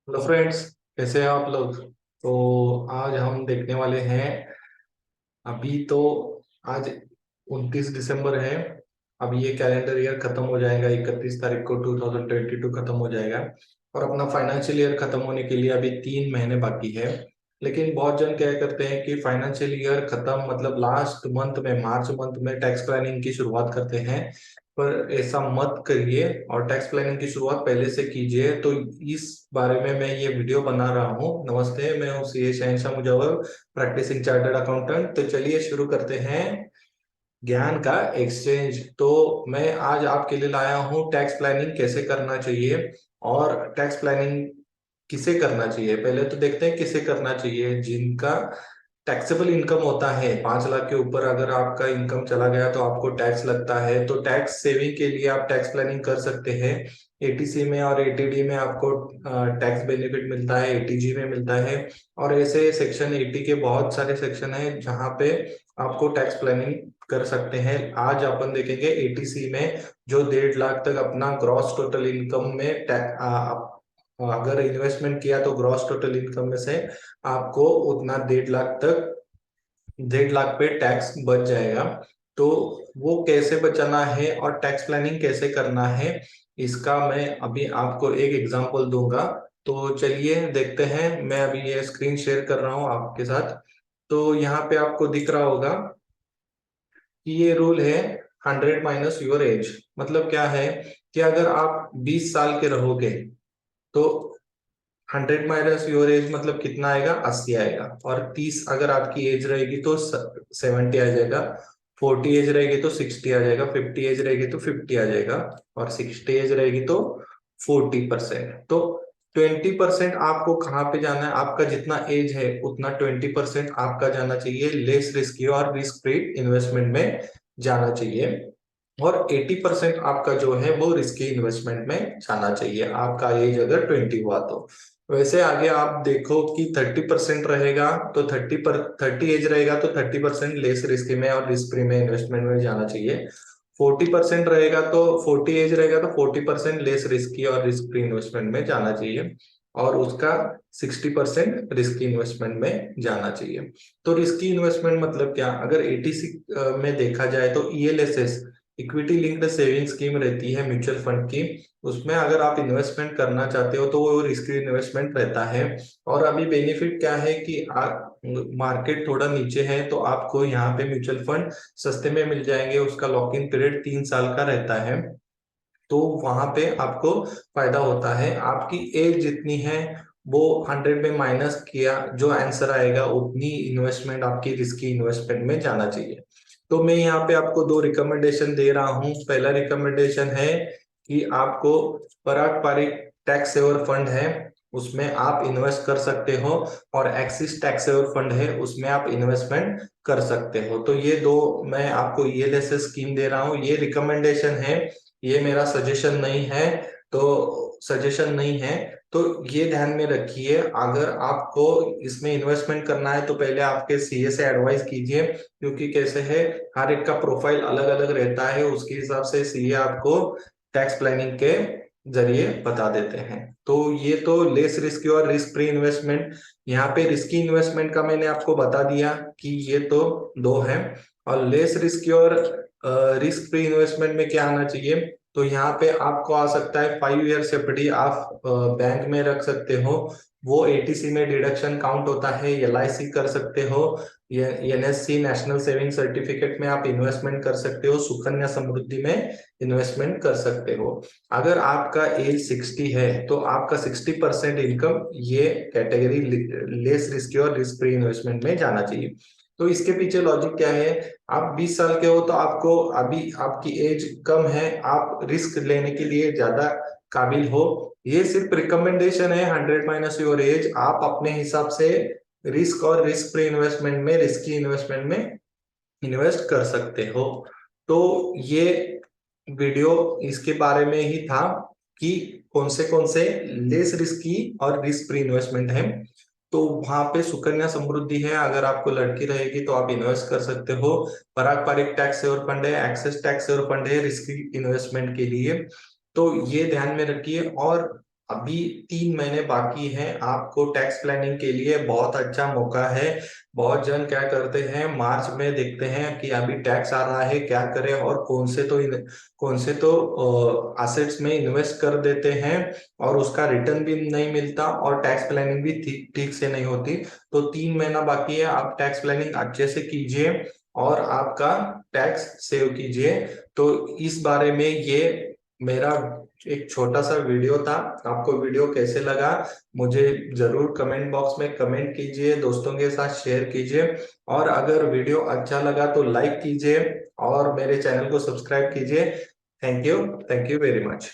Hello friends, कैसे हैं आप लोग। तो आज हम देखने वाले हैं। अभी तो आज 29 दिसंबर है। अब ये कैलेंडर ईयर खत्म हो जाएगा, 31 तारीख को 2022 खत्म हो जाएगा। और अपना फाइनेंशियल ईयर खत्म होने के लिए अभी 3 महीने बाकी है। लेकिन बहुत जन क्या करते हैं कि फाइनेंशियल ईयर खत्म मतलब लास्ट मंथ में, मार्च मंथ में टैक्स प्लानिंग की शुरुआत करते हैं। पर ऐसा मत करिए और टैक्स प्लानिंग की शुरुआत पहले से कीजिए। तो इस बारे में मैं ये वीडियो बना रहा हूँ। नमस्ते, मैं हूँ सीए शहनशाह मुजव्वर, प्रैक्टिसिंग चार्टर्ड अकाउंटेंट। तो चलिए शुरू करते हैं ज्ञान का एक्सचेंज। तो मैं आज आपके लिए लाया हूँ टैक्स प्लानिंग कैसे करना चाहिए और टैक्स प्लानिंग किसे करना चाहिए। पहले तो देखते हैं किसे करना चाहिए। जिनका टैक्सेबल इनकम होता है 5 लाख के ऊपर, अगर आपका इनकम चला गया तो आपको टैक्स लगता है। तो टैक्स सेविंग के लिए आप टैक्स प्लानिंग कर सकते हैं। एटीसी में और एटीडी में आपको टैक्स बेनिफिट मिलता है, एटीजी में मिलता है। और ऐसे सेक्शन 80 के बहुत सारे सेक्शन हैं जहां पे आपको टैक्स प्लानिंग कर सकते हैं। आज अपन देखेंगे एटीसी में, जो 1.5 लाख तक अपना ग्रॉस टोटल इनकम में अगर इन्वेस्टमेंट किया तो ग्रॉस टोटल इनकम में से आपको उतना 1.5 लाख तक, 1.5 लाख पे टैक्स बच जाएगा। तो वो कैसे बचाना है और टैक्स प्लानिंग कैसे करना है, इसका मैं अभी आपको एक एग्जांपल दूंगा। तो चलिए देखते हैं। मैं अभी ये स्क्रीन शेयर कर रहा हूँ आपके साथ। तो यहाँ पे आपको दिख रहा होगा कि ये रूल है 100 - योर एज। मतलब क्या है कि अगर आप 20 साल के रहोगे तो 100 - योर एज मतलब कितना आएगा, 80 आएगा। और 30 अगर आपकी एज रहेगी तो 70 आ जाएगा। 40 एज रहेगी तो 60 आ जाएगा। 50 एज रहेगी तो 50 आ जाएगा। और 60 एज रहेगी तो 40%। तो 20% आपको कहाँ पे जाना है, आपका जितना एज है उतना 20% आपका जाना चाहिए लेस रिस्की और रिस्क फ्री इन्वेस्टमेंट में जाना चाहिए। और 80% आपका जो है वो रिस्की इन्वेस्टमेंट में जाना चाहिए, आपका एज अगर 20 हुआ तो। वैसे आगे आप देखो कि 30% रहेगा तो 30 एज रहेगा तो 30% लेस रिस्की में और रिस्क फ्री में इन्वेस्टमेंट में जाना चाहिए। 40% रहेगा तो 40 एज रहेगा तो 40% लेस रिस्की और रिस्क फ्री इन्वेस्टमेंट में जाना चाहिए। और उसका 60% रिस्की इन्वेस्टमेंट में जाना चाहिए। तो रिस्की इन्वेस्टमेंट मतलब क्या, अगर एटीसी में देखा जाए तो ELSS, equity linked saving scheme रहती है म्यूचुअल फंड की। उसमें अगर आप इन्वेस्टमेंट करना चाहते हो तो वो रिस्की इन्वेस्टमेंट रहता है। और अभी बेनिफिट क्या है कि मार्केट थोड़ा नीचे है तो आपको यहाँ पे म्यूचुअल फंड सस्ते में मिल जाएंगे। उसका लॉक इन पीरियड 3 साल का रहता है। तो वहां पे आपको फायदा होता है। आपकी एज जितनी है वो 100 में माइनस किया, जो आंसर आएगा उतनी इन्वेस्टमेंट आपकी रिस्की इन्वेस्टमेंट में जाना चाहिए। तो मैं यहाँ पे आपको दो रिकमेंडेशन दे रहा हूँ। पहला रिकमेंडेशन है कि आपको पराग पारिक टैक्स सेवर फंड है, उसमें आप इन्वेस्ट कर सकते हो। और एक्सिस टैक्स सेवर फंड है, उसमें आप इन्वेस्टमेंट कर सकते हो। तो ये दो मैं आपको ईएलएसएस स्कीम दे रहा हूँ, ये रिकमेंडेशन है, ये मेरा सजेशन नहीं है। तो सजेशन नहीं है, तो ये ध्यान में रखिए। अगर आपको इसमें इन्वेस्टमेंट करना है तो पहले आपके सीए से एडवाइस कीजिए, क्योंकि कैसे है, हर एक का प्रोफाइल अलग अलग रहता है। उसके हिसाब से सीए आपको टैक्स प्लानिंग के जरिए बता देते हैं। तो ये तो लेस रिस्की और रिस्क फ्री इन्वेस्टमेंट। यहाँ पे रिस्की इन्वेस्टमेंट का मैंने आपको बता दिया कि ये तो दो है। और लेस रिस्की और रिस्क फ्री इन्वेस्टमेंट में क्या आना चाहिए, तो यहाँ पे आपको आ सकता है 5 ईयर एफडी, आप बैंक में रख सकते हो। वो एटीसी में डिडक्शन काउंट होता है। एलआईसी कर सकते हो, ये एनएससी नेशनल सेविंग सर्टिफिकेट में आप इन्वेस्टमेंट कर सकते हो। सुकन्या समृद्धि में इन्वेस्टमेंट कर सकते हो। अगर आपका एज 60 है तो आपका 60% इनकम ये कैटेगरी लेस रिस्की और रिस्क फ्री इन्वेस्टमेंट में जाना चाहिए। तो इसके पीछे लॉजिक क्या है, आप 20 साल के हो तो आपको अभी आपकी एज कम है, आप रिस्क लेने के लिए ज्यादा काबिल हो। ये सिर्फ रिकमेंडेशन है, 100 - योर एज। आप अपने हिसाब से रिस्क और रिस्क फ्री इन्वेस्टमेंट में, रिस्की इन्वेस्टमेंट में इन्वेस्ट कर सकते हो। तो ये वीडियो इसके बारे में ही था कि कौन से लेस रिस्की और रिस्क फ्री इन्वेस्टमेंट है। तो वहां पे सुकन्या समृद्धि है, अगर आपको लड़की रहेगी तो आप इन्वेस्ट कर सकते हो। पराग पारिक टैक्स सेवर फंड है, एक्सेस टैक्स सेवर फंड है रिस्की इन्वेस्टमेंट के लिए। तो ये ध्यान में रखिए। और अभी 3 महीने बाकी हैं आपको टैक्स प्लानिंग के लिए, बहुत अच्छा मौका है। बहुत जन क्या करते हैं, मार्च में देखते हैं कि अभी टैक्स आ रहा है क्या करें, और कौन से तो असेट्स में इन्वेस्ट कर देते हैं और उसका रिटर्न भी नहीं मिलता और टैक्स प्लानिंग भी ठीक ठीक से नहीं होती। तो 3 महीना बाकी है, आप टैक्स प्लानिंग अच्छे से कीजिए और आपका टैक्स सेव कीजिए। तो इस बारे में ये मेरा एक छोटा सा वीडियो था। आपको वीडियो कैसे लगा मुझे जरूर कमेंट बॉक्स में कमेंट कीजिए, दोस्तों के साथ शेयर कीजिए, और अगर वीडियो अच्छा लगा तो लाइक कीजिए और मेरे चैनल को सब्सक्राइब कीजिए। Thank you very much.